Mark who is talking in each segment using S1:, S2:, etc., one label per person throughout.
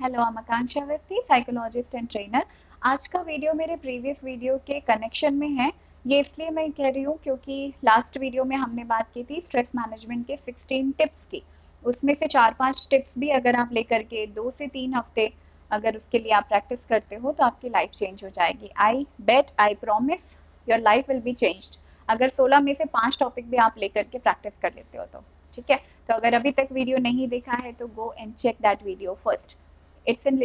S1: Hello, I'm Akanksha Awasthi, psychologist and trainer. आज का video मेरे प्रीवियस वीडियो के कनेक्शन में है। ये इसलिए मैं कह रही हूँ क्योंकि लास्ट वीडियो में हमने बात की थी स्ट्रेस मैनेजमेंट के 16 टिप्स की। उसमें से 4-5 टिप्स भी अगर आप लेकर के 2 से 3 हफ्ते अगर उसके लिए आप प्रैक्टिस करते हो तो आपकी लाइफ चेंज हो जाएगी। I bet, I promise, your life will be changed. अगर 16 में से 5 टॉपिक भी आप लेकर के प्रैक्टिस कर लेते हो तो ठीक है। तो अगर अभी तक वीडियो नहीं देखा है तो go and check that video first. It's in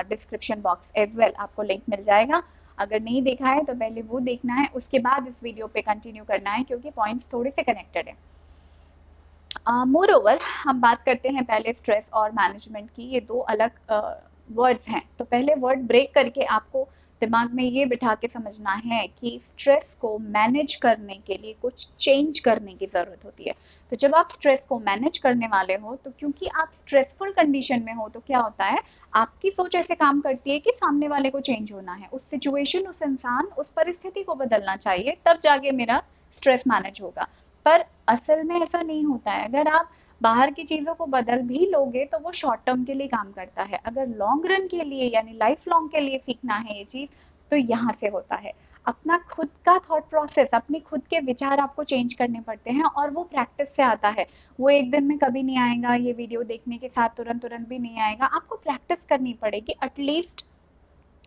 S1: description box as well, आपको लिंक मिल जाएगा। अगर नहीं देखा है तो पहले वो देखना है, उसके बाद इस वीडियो पे कंटिन्यू करना है क्योंकि पॉइंट्स थोड़े से कनेक्टेड है। मोर ओवर हम बात करते हैं पहले स्ट्रेस और मैनेजमेंट की। ये दो अलग वर्ड्स हैं, तो पहले वर्ड ब्रेक करके आपको दिमाग में ये बिठा के समझना है कि स्ट्रेस को मैनेज करने के लिए कुछ चेंज करने की ज़रूरत होती है। तो जब आप स्ट्रेस को मैनेज करने वाले हो तो क्योंकि आप स्ट्रेसफुल कंडीशन में हो तो क्या होता है, आपकी सोच ऐसे काम करती है कि सामने वाले को चेंज होना है, उस सिचुएशन, उस इंसान, उस परिस्थिति को बदलना चाहिए, तब जाके मेरा स्ट्रेस मैनेज होगा। पर असल में ऐसा नहीं होता है। अगर आप बाहर की चीज़ों को बदल भी लोगे तो वो शॉर्ट टर्म के लिए काम करता है। अगर लॉन्ग रन के लिए यानी लाइफ लॉन्ग के लिए सीखना है ये चीज़, तो यहाँ से होता है। अपना खुद का थॉट प्रोसेस, अपने खुद के विचार आपको चेंज करने पड़ते हैं और वो प्रैक्टिस से आता है। वो एक दिन में कभी नहीं आएगा, ये वीडियो देखने के साथ तुरंत तुरंत भी नहीं आएगा। आपको प्रैक्टिस करनी पड़ेगी एटलीस्ट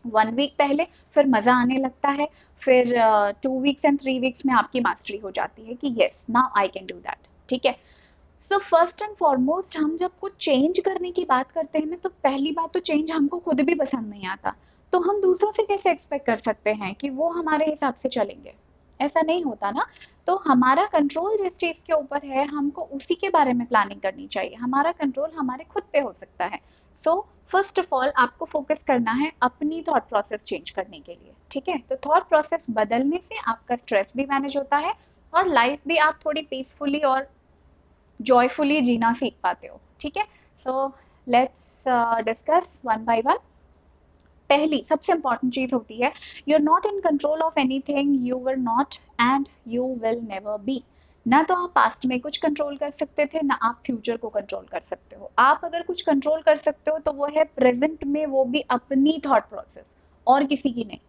S1: 1 वीक पहले, फिर मज़ा आने लगता है, फिर 2 वीक्स एंड 3 वीक्स में आपकी मास्टरी हो जाती है कि yes now I can do that. ठीक है। सो फर्स्ट एंड फॉरमोस्ट, हम जब कुछ चेंज करने की बात करते हैं ना, तो पहली बात तो चेंज हमको खुद भी पसंद नहीं आता, तो हम दूसरों से कैसे एक्सपेक्ट कर सकते हैं कि वो हमारे हिसाब से चलेंगे। ऐसा नहीं होता ना। तो हमारा कंट्रोल जिस चीज़ के ऊपर है, हमको उसी के बारे में प्लानिंग करनी चाहिए। हमारा कंट्रोल हमारे खुद पे हो सकता है। सो फर्स्ट ऑफ ऑल आपको फोकस करना है अपनी थॉट प्रोसेस चेंज करने के लिए। ठीक है। तो थॉट प्रोसेस बदलने से आपका स्ट्रेस भी मैनेज होता है और लाइफ भी आप थोड़ी पीसफुली और जॉयफुली जीना सीख पाते हो। ठीक है। So let's discuss one by one. पहली सबसे इंपॉर्टेंट चीज होती है, you are not in control of anything, you were not and you will never be. ना तो आप पास्ट में कुछ कंट्रोल कर सकते थे, ना आप फ्यूचर को कंट्रोल कर सकते हो। आप अगर कुछ कंट्रोल कर सकते हो तो वो है प्रेजेंट में, वो भी अपनी थॉट प्रोसेस, और किसी की नहीं।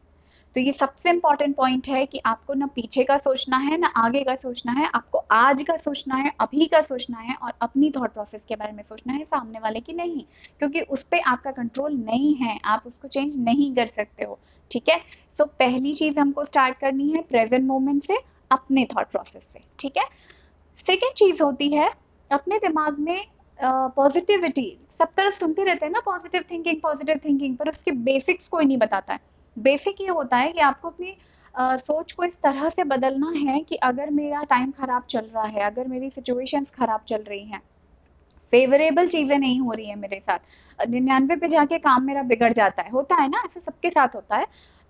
S1: तो ये सबसे इंपॉर्टेंट पॉइंट है कि आपको ना पीछे का सोचना है ना आगे का सोचना है, आपको आज का सोचना है, अभी का सोचना है और अपनी थॉट प्रोसेस के बारे में सोचना है, सामने वाले की नहीं। क्योंकि उस पर आपका कंट्रोल नहीं है, आप उसको चेंज नहीं कर सकते हो। ठीक है। सो पहली चीज हमको स्टार्ट करनी है प्रेजेंट मोमेंट से, अपने थॉट प्रोसेस से। ठीक है। सेकेंड चीज होती है अपने दिमाग में पॉजिटिविटी। सब तरफ सुनते रहते हैं ना पॉजिटिव थिंकिंग, पर उसके बेसिक्स कोई नहीं बताता है। बेसिक ये होता है कि आपको अपनी सोच को इस तरह से बदलना है कि अगर मेरा टाइम खराब चल रहा है, अगर मेरी सिचुएशंस खराब चल रही हैं, फेवरेबल चीज़ें नहीं हो रही है मेरे साथ, 99 पे जाके काम मेरा बिगड़ जाता है, होता है ना, ऐसा सबके साथ होता है।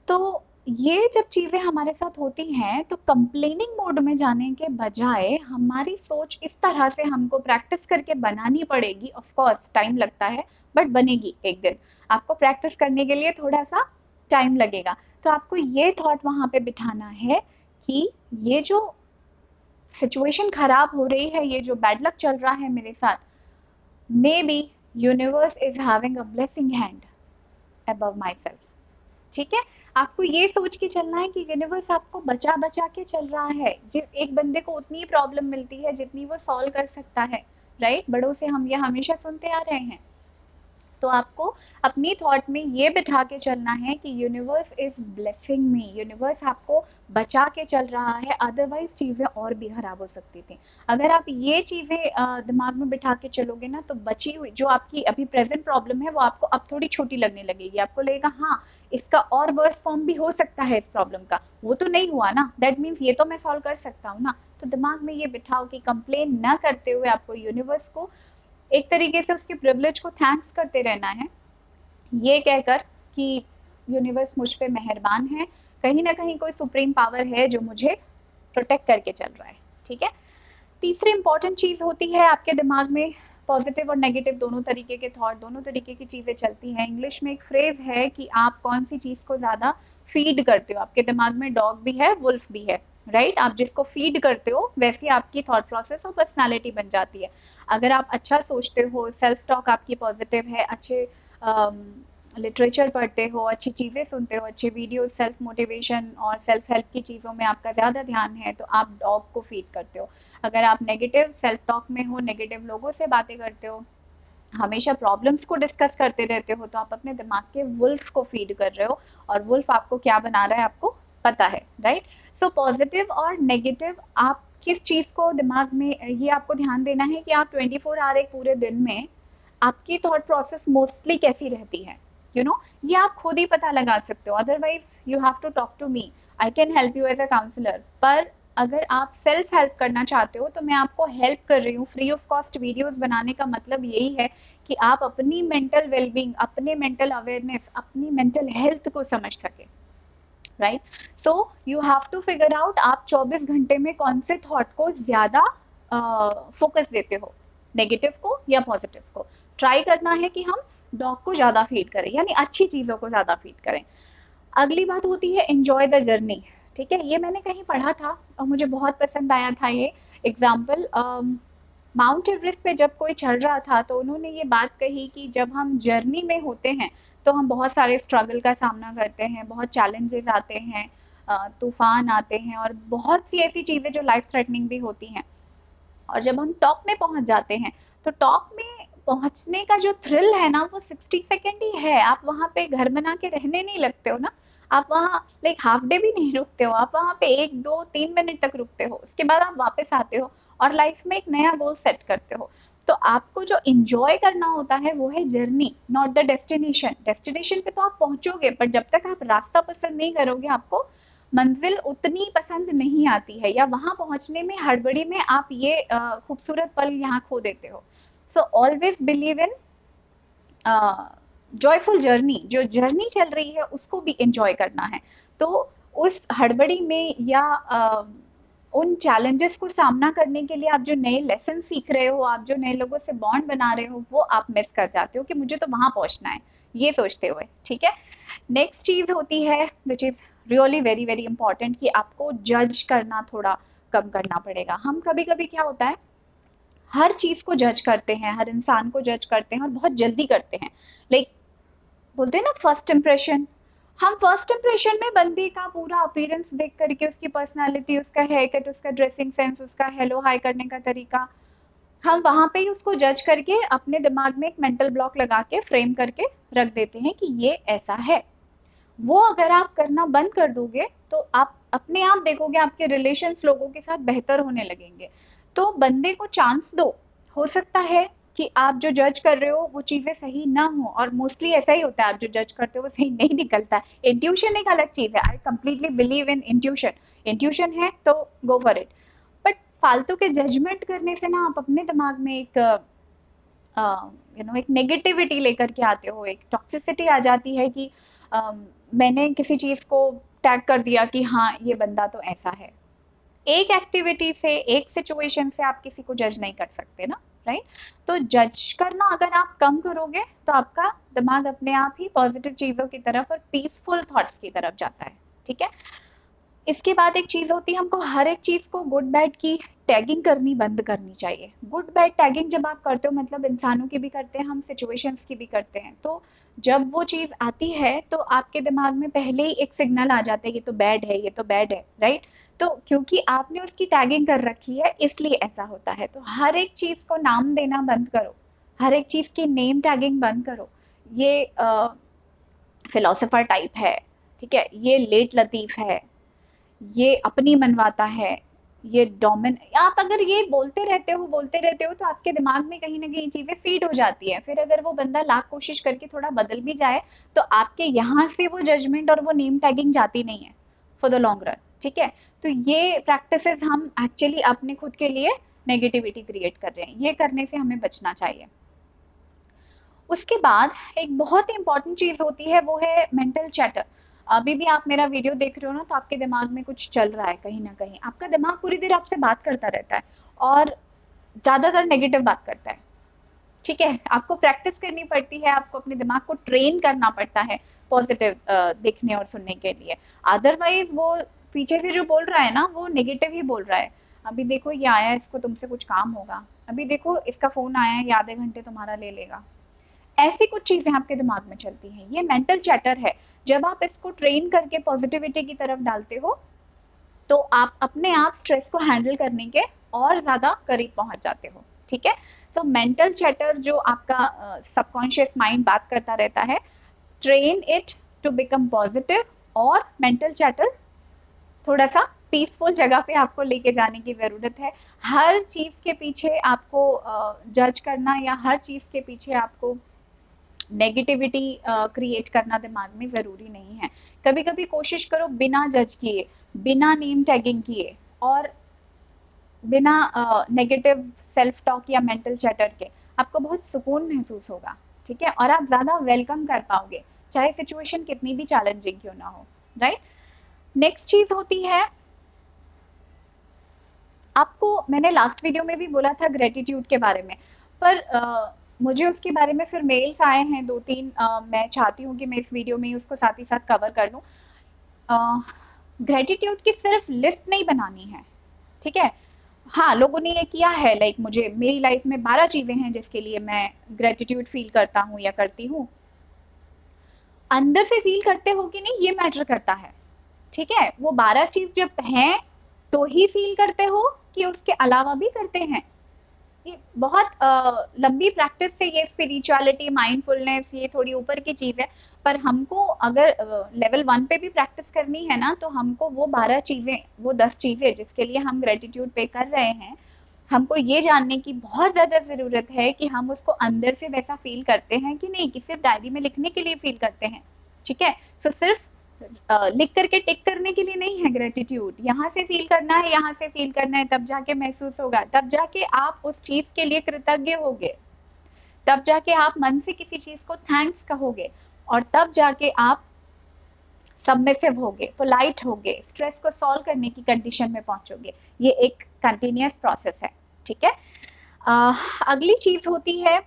S1: तो ये जब चीज़ें हमारे साथ होती हैं तो कंप्लेनिंग मोड में जाने के बजाय हमारी सोच इस तरह से हमको प्रैक्टिस करके बनानी पड़ेगी। ऑफ कोर्स टाइम लगता है, बट बनेगी एक दिन। आपको प्रैक्टिस करने के लिए थोड़ा सा टाइम लगेगा। तो आपको ये थॉट वहाँ पे बिठाना है कि ये जो सिचुएशन खराब हो रही है, ये जो बैड लक चल रहा है मेरे साथ, may be universe is having a blessing hand above my self. ठीक है। आपको ये सोच के चलना है कि यूनिवर्स आपको बचा बचा के चल रहा है। जिस एक बंदे को उतनी प्रॉब्लम मिलती है जितनी वो सॉल्व कर सकता है। राइट। बड़ों से हम ये हमेशा सुनते आ रहे हैं। तो आपको अपनी थॉट में ये बिठा के चलना है कि universe is blessing me, universe आपको बचा के चल रहा है, अदरवाइज चीज़ें और भी खराब हो सकती थी। अगर आप ये चीज़ें दिमाग में बिठा के चलोगे ना, तो बची हुई जो आपकी अभी प्रेजेंट प्रॉब्लम है वो आपको अब थोड़ी छोटी लगने लगेगी। आपको लगेगा हाँ, इसका और वर्स फॉर्म भी हो सकता है इस प्रॉब्लम का, वो तो नहीं हुआ ना, दैट मीन्स ये तो मैं सॉल्व कर सकता हूँ ना। तो दिमाग में ये बिठाओ कि कंप्लेन ना करते हुए आपको यूनिवर्स को एक तरीके से उसके प्रिविलेज को थैंक्स करते रहना है, ये कहकर कि यूनिवर्स मुझ पे मेहरबान है, कहीं ना कहीं कोई सुप्रीम पावर है जो मुझे प्रोटेक्ट करके चल रहा है। ठीक है। तीसरी इंपॉर्टेंट चीज़ होती है आपके दिमाग में पॉजिटिव और नेगेटिव दोनों तरीके के थॉट, दोनों तरीके की चीज़ें चलती हैं। इंग्लिश में एक फ्रेज है कि आप कौन सी चीज़ को ज़्यादा फीड करते हो। आपके दिमाग में डॉग भी है, वुल्फ भी है। राइट। आप जिसको फीड करते हो वैसी आपकी थॉट प्रोसेस और पर्सनालिटी बन जाती है। अगर आप अच्छा सोचते हो, सेल्फ टॉक आपकी पॉजिटिव है, अच्छे लिटरेचर पढ़ते हो, अच्छी चीज़ें सुनते हो, अच्छे वीडियो, सेल्फ मोटिवेशन और सेल्फ हेल्प की चीज़ों में आपका ज़्यादा ध्यान है, तो आप डॉग को फीड करते हो। अगर आप नेगेटिव सेल्फ टॉक में हो, नेगेटिव लोगों से बातें करते हो, हमेशा प्रॉब्लम्स को डिस्कस करते रहते हो, तो आप अपने दिमाग के वुल्फ को फीड कर रहे हो, और वुल्फ आपको क्या बना रहा है आपको पता है, राइट? सो पॉजिटिव और नेगेटिव, आप किस चीज़ को दिमाग में, ये आपको ध्यान देना है कि आप 24 आवर एक पूरे दिन में आपकी थॉट प्रोसेस मोस्टली कैसी रहती है, ये आप खुद ही पता लगा सकते हो। Otherwise you have to talk to me, I can help you as a counsellor. पर अगर आप सेल्फ हेल्प करना चाहते हो तो मैं आपको हेल्प कर रही हूँ। फ्री ऑफ कॉस्ट वीडियोस बनाने का मतलब यही है कि आप अपनी मेंटल वेलबींग, अपने मेंटल अवेयरनेस, अपनी मेंटल हेल्थ को समझ सके, right? So you have to figure out आप 24 घंटे में कौन से थॉट को ज़्यादा फोकस देते हो, नेगेटिव को या पॉजिटिव को। ट्राई करना है कि हम डॉग को ज़्यादा फीड करें, यानी अच्छी चीज़ों को ज़्यादा फीड करें। अगली बात होती है एंजॉय द जर्नी। ठीक है, ये मैंने कहीं पढ़ा था और मुझे बहुत पसंद आया था ये एग्जाम्पल। माउंट एवरेस्ट पे जब कोई चढ़ रहा था तो उन्होंने ये बात कही कि जब हम जर्नी में होते हैं तो हम बहुत सारे स्ट्रगल का सामना करते हैं, बहुत चैलेंजेस आते हैं, तूफान आते हैं और बहुत सी ऐसी चीज़ें जो लाइफ थ्रेटनिंग भी होती हैं। और जब हम टॉप में पहुंच जाते हैं तो टॉप में पहुंचने का जो थ्रिल है ना, वो 60 सेकेंड ही है। आप वहाँ पे घर बना के रहने नहीं लगते हो ना, आप वहाँ लाइक हाफ डे भी नहीं रुकते हो, आप वहाँ पे 1 2 3 मिनट तक रुकते हो, उसके बाद आप वापस आते हो और लाइफ में एक नया गोल सेट करते हो। तो आपको जो इंजॉय करना होता है वो है journey, not the destination. Destination पे तो आप पहुंचोगे, पर जब तक आप रास्ता पसंद नहीं करोगे आपको मंजिल उतनी पसंद नहीं आती है, या वहां पहुंचने में हड़बड़ी में आप ये खूबसूरत पल यहाँ खो देते हो। So always believe in joyful journey. जो जर्नी चल रही है उसको भी एंजॉय करना है। तो उस हड़बड़ी में या उन चैलेंजेस को सामना करने के लिए आप जो नए लेसन सीख रहे हो, आप जो नए लोगों से बॉन्ड बना रहे हो, वो आप मिस कर जाते हो कि मुझे तो वहां पहुंचना है, ये सोचते हुए। ठीक है, नेक्स्ट चीज होती है which is really very very important, कि आपको जज करना थोड़ा कम करना पड़ेगा। हम कभी कभी क्या होता है, हर चीज को जज करते हैं, हर इंसान को जज करते हैं और बहुत जल्दी करते हैं। लाइक बोलते हैं ना फर्स्ट इम्प्रेशन, हम फर्स्ट इम्प्रेशन में बंदे का पूरा अपीयरेंस देख करके, उसकी पर्सनालिटी, उसका हेयर कट, उसका ड्रेसिंग सेंस, उसका हेलो हाय करने का तरीका, हम वहां पे ही उसको जज करके अपने दिमाग में एक मेंटल ब्लॉक लगा के फ्रेम करके रख देते हैं कि ये ऐसा है। वो अगर आप करना बंद कर दोगे तो आप अपने आप देखोगे आपके रिलेशंस लोगों के साथ बेहतर होने लगेंगे। तो बंदे को चांस दो, हो सकता है कि आप जो जज कर रहे हो वो चीजें सही ना हो, और मोस्टली ऐसा ही होता है, आप जो जज करते हो वो सही नहीं निकलता है। इंट्यूशन एक अलग चीज है, I completely believe in intuition. Intuition है तो गो फॉर इट। बट फालतू के जजमेंट करने से ना आप अपने दिमाग में एक एक नेगेटिविटी लेकर के आते हो, एक टॉक्सिसिटी आ जाती है कि मैंने किसी चीज को टैग कर दिया कि हाँ ये बंदा तो ऐसा है। एक एक्टिविटी से, एक सिचुएशन से आप किसी को जज नहीं कर सकते ना, राइट? तो जज करना अगर आप कम करोगे तो आपका दिमाग अपने आप ही पॉजिटिव चीजों की तरफ और पीसफुल थॉट्स की तरफ जाता है। ठीक है, इसके बाद एक चीज होती है, हमको हर एक चीज को गुड बैड की टैगिंग करनी बंद करनी चाहिए। गुड बैड टैगिंग जब आप करते हो, मतलब इंसानों की भी करते हैं हम, सिचुएशंस की भी करते हैं, तो जब वो चीज आती है तो आपके दिमाग में पहले ही एक सिग्नल आ जाता है ये तो बैड है, ये तो बैड है, राइट? तो क्योंकि आपने उसकी टैगिंग कर रखी है इसलिए ऐसा होता है। तो हर एक चीज को नाम देना बंद करो, हर एक चीज की नेम टैगिंग बंद करो। ये फिलोसोफर टाइप है, ठीक है, ये लेट लतीफ है, ये अपनी मनवाता है, ये डोमिन, आप अगर ये बोलते रहते हो तो आपके दिमाग में कहीं ना कहीं चीजें फीड हो जाती है। फिर अगर वो बंदा लाख कोशिश करके थोड़ा बदल भी जाए तो आपके यहाँ से वो जजमेंट और वो नेम टैगिंग जाती नहीं है फॉर द लॉन्ग रन। ठीक है, तो ये प्रैक्टिसेस हम एक्चुअली अपने खुद के लिए नेगेटिविटी क्रिएट कर रहे हैं, ये करने से हमें बचना चाहिए। उसके बाद एक बहुत ही इंपॉर्टेंट चीज होती है, वो है मेंटल चैटर। अभी भी आप मेरा वीडियो देख रहे हो ना, तो आपके दिमाग में कुछ चल रहा है, कहीं ना कहीं आपका दिमाग पूरी देर आपसे बात करता रहता है और ज्यादातर नेगेटिव बात करता है। ठीक है, आपको प्रैक्टिस करनी पड़ती है, आपको अपने दिमाग को ट्रेन करना पड़ता है पॉजिटिव देखने और सुनने के लिए। अदरवाइज वो पीछे से जो बोल रहा है ना, वो नेगेटिव ही बोल रहा है। अभी देखो ये आया, इसको तुमसे कुछ काम होगा, अभी देखो इसका फोन आया है, ये आधे घंटे तुम्हारा ले लेगा। ऐसी कुछ चीजें आपके दिमाग में चलती हैं, ये मेंटल चैटर है। जब आप इसको ट्रेन करके पॉजिटिविटी की तरफ डालते हो तो आप अपने आप स्ट्रेस को हैंडल करने के और ज्यादा करीब पहुंच जाते हो। ठीक है, तो मेंटल चैटर जो आपका सबकॉन्शियस माइंड बात करता रहता है, train it to become positive, और मेंटल चैटर थोड़ा सा पीसफुल जगह पे आपको लेके जाने की ज़रूरत है। हर चीज़ के पीछे आपको जज करना या हर चीज़ के पीछे आपको नेगेटिविटी क्रिएट करना दिमाग में ज़रूरी नहीं है। कभी कभी कोशिश करो बिना जज किए, बिना नेम टैगिंग किए और बिना नेगेटिव सेल्फ टॉक या मेंटल चैटर के, आपको बहुत सुकून महसूस होगा। ठीक है, और आप ज़्यादा वेलकम कर पाओगे, चाहे सिचुएशन कितनी भी चैलेंजिंग क्यों ना हो। राइट, नेक्स्ट चीज़ होती है, आपको मैंने लास्ट वीडियो में भी बोला था ग्रेटिट्यूड के बारे में, पर मुझे उसके बारे में फिर मेल्स आए हैं 2-3, मैं चाहती हूँ कि मैं इस वीडियो में उसको साथ ही साथ कवर कर लूँ। ग्रेटिट्यूड की सिर्फ लिस्ट नहीं बनानी है, ठीक है। हाँ, लोगों ने ये किया है, लाइक मुझे मेरी लाइफ में 12 चीज़ें हैं जिसके लिए मैं ग्रेटिट्यूड फील करता हूँ या करती हूँ। अंदर से फील करते हो कि नहीं ये मैटर करता है। ठीक है, वो 12 चीज़ जब हैं तो ही फील करते हो कि उसके अलावा भी करते हैं। ये बहुत लंबी प्रैक्टिस से, ये स्पिरिचुअलिटी, माइंडफुलनेस, ये थोड़ी ऊपर की चीज़ है, पर हमको अगर लेवल 1 पे भी प्रैक्टिस करनी है ना, तो हमको वो 12 चीज़ें, वो 10 चीज़ें जिसके लिए हम ग्रेटिट्यूड पे कर रहे हैं, हमको ये जानने की बहुत ज़्यादा ज़रूरत है कि हम उसको अंदर से वैसा फील करते हैं कि नहीं, कि सिर्फ डायरी में लिखने के लिए फील करते हैं। ठीक है, सो सिर्फ लिख करके टिक करने के लिए नहीं है ग्रेटिट्यूड, यहाँ से फील करना है, यहाँ से फील करना है, तब जाके महसूस होगा, तब जाके आप उस चीज़ के लिए कृतज्ञ होगे, तब जाके आप मन से किसी चीज़ को थैंक्स कहोगे, और तब जाके आप सबमिसिव होगे, पोलाइट होगे, स्ट्रेस को सॉल्व करने की कंडीशन में पहुंचोगे। ये एक कंटिन्यूअस प्रोसेस है। ठीक है, अगली चीज होती है,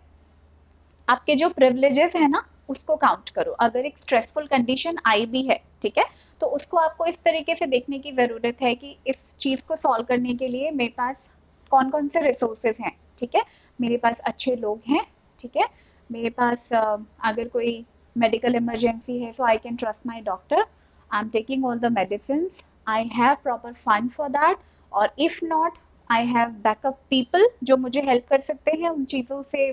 S1: आपके जो प्रिविलेजेस है ना उसको काउंट करो। अगर एक स्ट्रेसफुल कंडीशन आई भी है, ठीक है, तो उसको आपको इस तरीके से देखने की ज़रूरत है कि इस चीज़ को सॉल्व करने के लिए मेरे पास कौन कौन से रिसोर्सेज हैं। ठीक है, मेरे पास अच्छे लोग हैं, ठीक है, मेरे पास अगर कोई मेडिकल इमरजेंसी है, so I can trust my doctor, I am taking all the medicine, I have proper fund for that, और if not I have backup people जो मुझे हेल्प कर सकते हैं उन चीज़ों से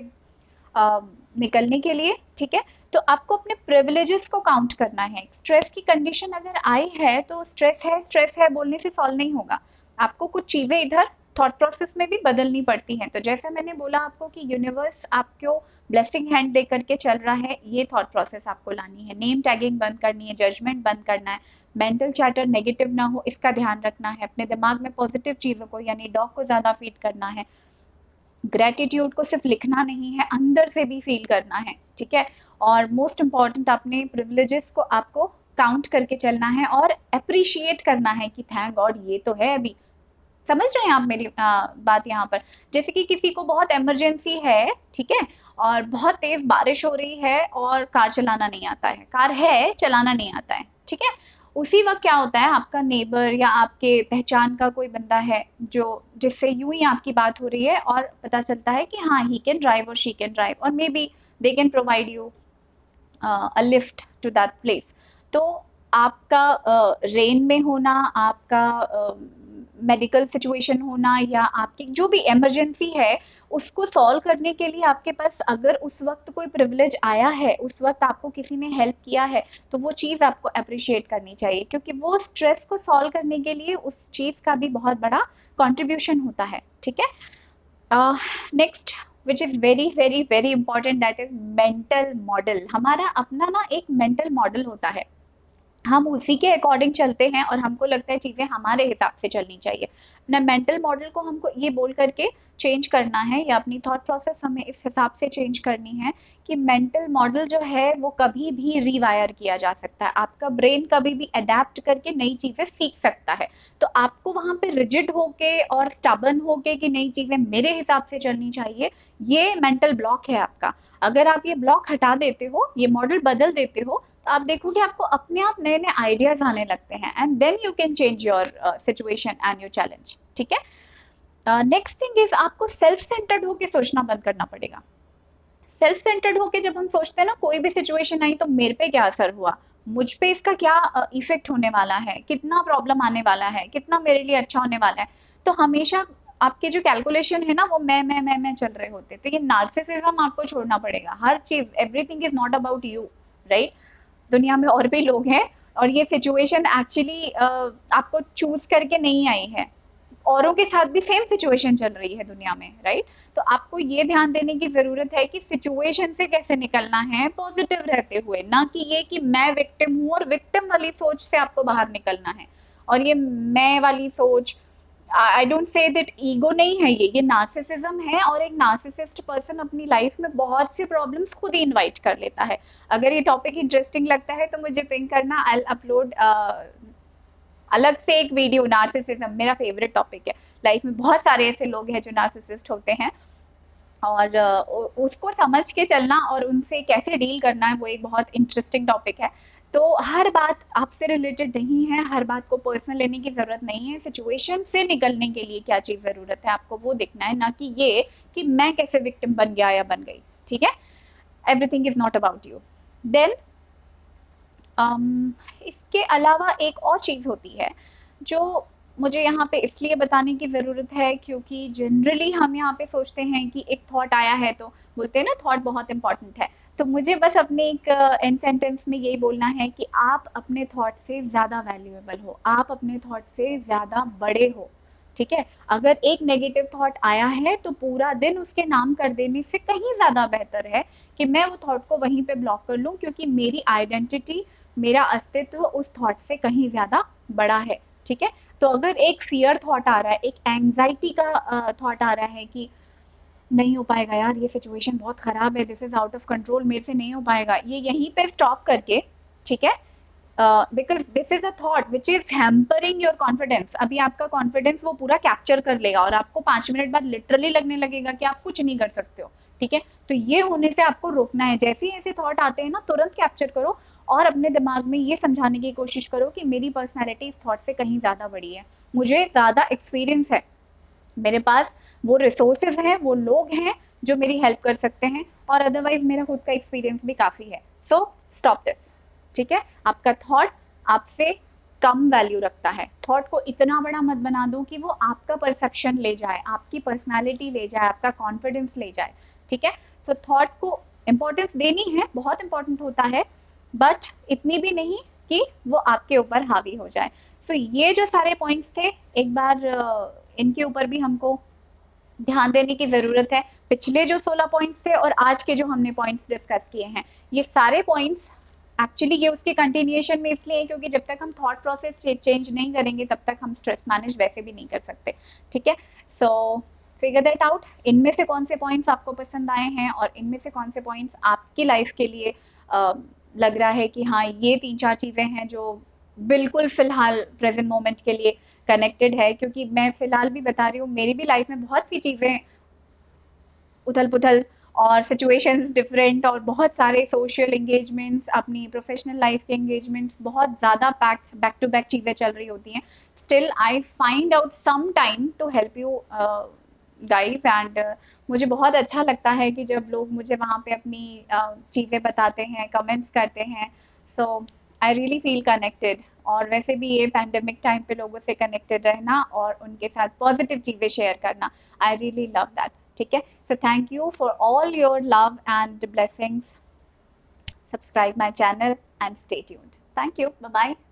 S1: निकलने के लिए। ठीक है, तो आपको अपने प्रिविलेजेस को काउंट करना है। स्ट्रेस की कंडीशन अगर आई है तो स्ट्रेस है बोलने से सॉल्व नहीं होगा, आपको कुछ चीज़ें इधर थॉट प्रोसेस में भी बदलनी पड़ती हैं। तो जैसे मैंने बोला आपको कि यूनिवर्स आपको ब्लेसिंग हैंड दे करके चल रहा है, ये थॉट प्रोसेस आपको लानी है। नेम टैगिंग बंद करनी है, जजमेंट बंद करना है, मेंटल चैटर नेगेटिव ना हो इसका ध्यान रखना है, अपने दिमाग में पॉजिटिव चीज़ों को यानी डॉग को ज़्यादा फीड करना है, ग्रेटिट्यूड को सिर्फ लिखना नहीं है, अंदर से भी फील करना है। ठीक है, और मोस्ट इम्पॉर्टेंट अपने प्रिविलेजेस को आपको काउंट करके चलना है और अप्रिशिएट करना है कि थैंक गॉड ये तो है अभी। समझ रहे हैं आप मेरी बात यहाँ पर? जैसे कि किसी को बहुत इमरजेंसी है, ठीक है, और बहुत तेज बारिश हो रही है और कार चलाना नहीं आता है, कार है चलाना नहीं आता है, ठीक है, उसी वक्त क्या होता है, आपका नेबर या आपके पहचान का कोई बंदा है जो जिससे यूं ही आपकी बात हो रही है और पता चलता है कि हाँ ही कैन ड्राइव और शी कैन ड्राइव और maybe they can provide you a lift to that place. तो आपका रेन में होना, आपका मेडिकल सिचुएशन होना, या आपकी जो भी इमरजेंसी है उसको सॉल्व करने के लिए आपके पास अगर उस वक्त कोई प्रिविलेज आया है, उस वक्त आपको किसी ने हेल्प किया है, तो वो चीज़ आपको अप्रिशिएट करनी चाहिए, क्योंकि वो स्ट्रेस को सॉल्व करने के लिए उस चीज़ का भी बहुत बड़ा कॉन्ट्रीब्यूशन होता है। ठीक है, next which is very very very important, that is mental model. हमारा अपना ना एक मेंटल मॉडल होता है, हम उसी के अकॉर्डिंग चलते हैं और हमको लगता है चीज़ें हमारे हिसाब से चलनी चाहिए। अपना मेंटल मॉडल को हमको ये बोल करके चेंज करना है, या अपनी थॉट प्रोसेस हमें इस हिसाब से चेंज करनी है कि मेंटल मॉडल जो है वो कभी भी रीवायर किया जा सकता है, आपका ब्रेन कभी भी अडेप्ट करके नई चीज़ें सीख सकता है। तो आपको वहाँ पे रिजिड होके और स्टबन होके कि नई चीज़ें मेरे हिसाब से चलनी चाहिए, ये मेंटल ब्लॉक है आपका। अगर आप ये ब्लॉक हटा देते हो, ये मॉडल बदल देते हो, तो आप देखोगे आपको अपने आप नए नए आइडियाज आने लगते हैं, and then you can change your situation and your challenge. ठीक है, नेक्स्ट थिंग इज आपको सेल्फ सेंटर्ड होके सोचना बंद करना पड़ेगा। सेल्फ सेंटर्ड होके जब हम सोचते हैं ना कोई भी सिचुएशन आई तो मेरे पे क्या असर हुआ, मुझ पे इसका क्या इफेक्ट होने वाला है, कितना प्रॉब्लम आने वाला है, कितना मेरे लिए अच्छा होने वाला है, तो हमेशा आपके जो कैलकुलेशन है ना वो मैं चल रहे होते। तो ये नार्सिसिज्म आपको छोड़ना पड़ेगा। हर चीज, everything is not about you, right. दुनिया में और भी लोग हैं और ये सिचुएशन एक्चुअली आपको चूज करके नहीं आई है, औरों के साथ भी सेम सिचुएशन चल रही है दुनिया में, राइट। तो आपको ये ध्यान देने की जरूरत है कि सिचुएशन से कैसे निकलना है पॉजिटिव रहते हुए, ना कि ये कि मैं विक्टिम हूँ, और विक्टिम वाली सोच से आपको बाहर निकलना है। और ये मैं वाली सोच, I don't say that ego नहीं है, ये नार्सिसिज्म है। और एक नार्सिसिस्ट पर्सन अपनी लाइफ में बहुत सी प्रॉब्लम्स खुद ही इनवाइट कर लेता है। अगर ये टॉपिक इंटरेस्टिंग लगता है तो मुझे पिंक करना, आई अपलोड अलग से एक वीडियो। नार्सिसिज्म मेरा फेवरेट टॉपिक है। लाइफ में बहुत सारे ऐसे लोग हैं जो नार्सिसिस्ट होते हैं, और उसको समझ के चलना और उनसे कैसे डील करना है वो एक बहुत इंटरेस्टिंग टॉपिक है। तो हर बात आपसे रिलेटेड नहीं है, हर बात को पर्सनल लेने की जरूरत नहीं है। सिचुएशन से निकलने के लिए क्या चीज जरूरत है आपको वो देखना है, ना कि ये कि मैं कैसे विक्टिम बन गया या बन गई। ठीक है, everything is not about you. Then इसके अलावा एक और चीज़ होती है जो मुझे यहाँ पे इसलिए बताने की ज़रूरत है क्योंकि जनरली हम यहाँ पे सोचते हैं कि एक थॉट आया है तो बोलते हैं ना थॉट बहुत इंपॉर्टेंट है। तो मुझे बस अपने एक एंड सेंटेंस में यही बोलना है कि आप अपने थॉट से ज़्यादा वैल्यूएबल हो, आप अपने थॉट से ज़्यादा बड़े हो। ठीक है, अगर एक नेगेटिव थॉट आया है तो पूरा दिन उसके नाम कर देने से कहीं ज़्यादा बेहतर है कि मैं वो थॉट को वहीं पे ब्लॉक कर लूँ, क्योंकि मेरी आइडेंटिटी, मेरा अस्तित्व उस थॉट से कहीं ज्यादा बड़ा है। ठीक है, तो अगर एक फियर थॉट आ रहा है, एक एंजाइटी का थॉट आ रहा है कि नहीं हो पाएगा यार, ये सिचुएशन बहुत खराब है, this is out of control, मेरे से नहीं हो पाएगा, ये यहीं पे स्टॉप करके, ठीक है, because this is a thought which is hampering your confidence. अभी आपका कॉन्फिडेंस वो पूरा कैप्चर कर लेगा और आपको 5 मिनट बाद लिटरली लगने लगेगा कि आप कुछ नहीं कर सकते हो। ठीक है, तो ये होने से आपको रोकना है। जैसे ही ऐसे थॉट आते हैं ना तुरंत कैप्चर करो और अपने दिमाग में ये समझाने की कोशिश करो कि मेरी पर्सनैलिटी इस थॉट से कहीं ज़्यादा बड़ी है, मुझे ज़्यादा एक्सपीरियंस है, मेरे पास वो रिसोर्सेज हैं, वो लोग हैं जो मेरी हेल्प कर सकते हैं, और अदरवाइज मेरा खुद का एक्सपीरियंस भी काफ़ी है। So stop this. ठीक है, आपका थॉट आपसे कम वैल्यू रखता है। थॉट को इतना बड़ा मत बना दो कि वो आपका परसेप्शन ले जाए, आपकी पर्सनालिटी ले जाए, आपका कॉन्फिडेंस ले जाए। ठीक है, तो थॉट को इम्पोर्टेंस देनी है, बहुत इंपॉर्टेंट होता है, बट इतनी भी नहीं कि वो आपके ऊपर हावी हो जाए। सो ये जो सारे पॉइंट्स थे, एक बार इनके ऊपर भी हमको ध्यान देने की जरूरत है। पिछले जो 16 पॉइंट्स थे और आज के जो हमने पॉइंट्स डिस्कस किए हैं, ये सारे पॉइंट्स एक्चुअली ये उसके कंटिन्यूएशन में इसलिए है क्योंकि जब तक हम थॉट प्रोसेस चेंज नहीं करेंगे तब तक हम स्ट्रेस मैनेज वैसे भी नहीं कर सकते। ठीक है, सो फिगर दैट आउट, इनमें से कौन से पॉइंट्स आपको पसंद आए हैं और इनमें से कौन से पॉइंट्स आपकी लाइफ के लिए लग रहा है कि हाँ ये 3-4 चीज़ें हैं जो बिल्कुल फिलहाल प्रेजेंट मोमेंट के लिए कनेक्टेड है। क्योंकि मैं फिलहाल भी बता रही हूँ, मेरी भी लाइफ में बहुत सी चीज़ें उथल पुथल और सिचुएशंस डिफरेंट और बहुत सारे सोशल एंगेजमेंट्स, अपनी प्रोफेशनल लाइफ के एंगेजमेंट्स, बहुत ज़्यादा बैक टू बैक चीज़ें चल रही होती हैं। Still I find out some time to help you guys, and मुझे बहुत अच्छा लगता है कि जब लोग मुझे वहाँ पे अपनी चीज़ें बताते हैं, कमेंट्स करते हैं। सो आई रियली फील कनेक्टेड। और वैसे भी ये पैंडेमिक टाइम पे लोगों से कनेक्टेड रहना और उनके साथ पॉजिटिव चीज़ें शेयर करना, आई रियली लव दैट। ठीक है, so thank you for all your love and blessings. Subscribe my channel and stay tuned. Thank you. Bye bye.